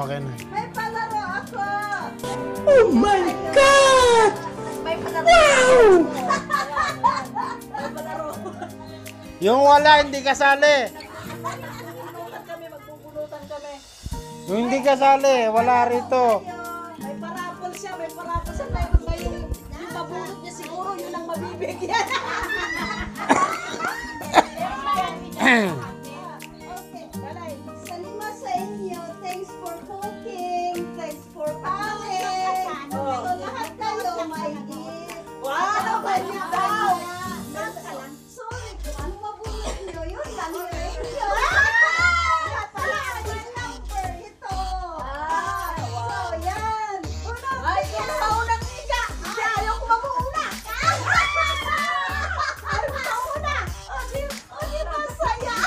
Okay na. May palaro ako! Oh my God! May palaro Wow! May palaro. Yung wala, hindi kasali. Magpupulutan kami, magpupulutan kami. Yung hindi kasali, wala rito. May parapol siya, may parapol siya. May yung mabulot niya siguro, yun ang mabibigyan. Okay, Balay. Salima sa inyo. Thanks for cooking. Thanks for calling. So, lahat kayo may gift. Wow! May gift daw! Sorry, kung ano mabulot nyo, yun lang yun. Yung number, ito. So, yan. Ay, yung maunang higa. Hindi, ayaw ko mamuuna. Ayaw ko mauna. O, di ba saya?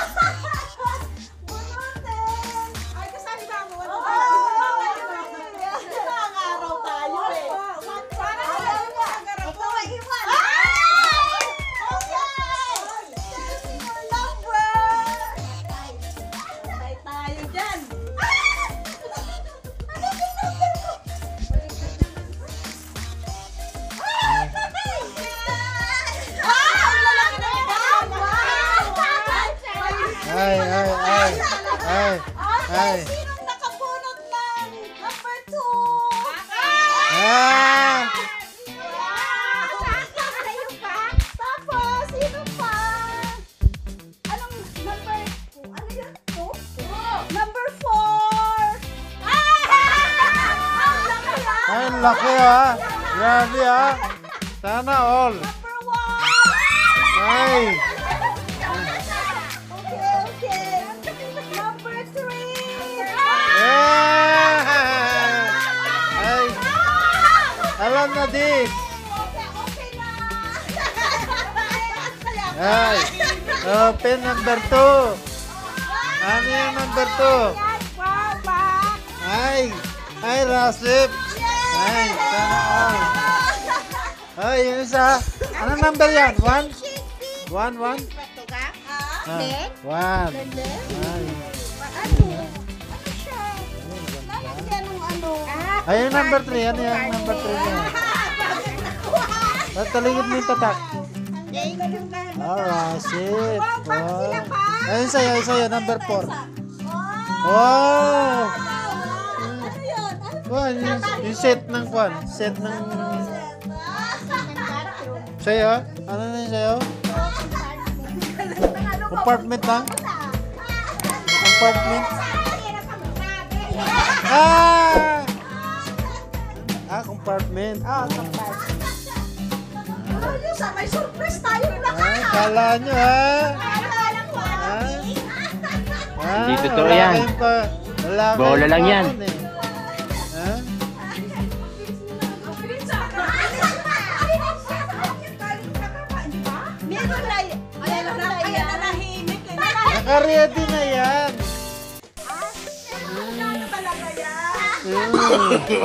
Bunutin. Ay, kasali ba mo? Isang araw tayo eh. Para ayaw mo. Huwag mo maiwan. Okay! Tell me your number. Patay tayo dyan. Ano yung number ko? Ay, ay, ay. Ay, ay. Sinong nakabunot ng number 2? Ah! Sa'yo pa? Tapos, sino pa? Anong number? Ano yun? 2? Number 4! Ang laki ah! Ay, laki ha. Grabe ha. Sana all. Number 1! Ay. Okay. Number 3! Yeah! Ay, alam na this. Okay na! Ay, open number 2. Ano yung number 2? Ay, ay, Rasip. Ay, sana all. Ay, yung isa. Ano number yan? 1? 1, 1? Ah, 1. Ay, Ano siya? Lalagyan ng ano? ay, yung number 3. Ano yung number 3 niya? Taligid mo yung tatak. Alright, sip. Wow. Ayun sa'yo, number 4. Wow! Ano yun? Kwan, yung set ng kwan. Set ng... Sa'yo? Ano na yung sa'yo? Compartment lang? Compartment? Ah! Ah, compartment. May surprise tayo lahat. Ah, kala nyo ha? Ah, Hindi totoo wala yan. kayong pa- wala Bola kayong lang yan. pakon eh. Ha? Meron na yan. Meron na yan. Nanahimik eh. Naka-ready na yan. Ano talaga yan?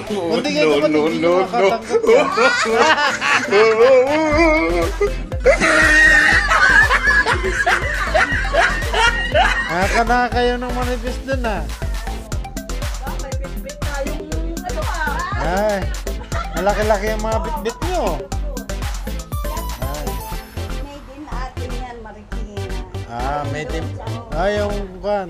Kundi kayo naman hindi nyo makatanggap yan. Nakaka kayo ng manifest dun ah. May bit-bit tayong ano ah. Ay, malaki-laki ang mga bit-bit nyo. Ay. Made in atin yan, Marikina. Ah, may team. Ay, yung van.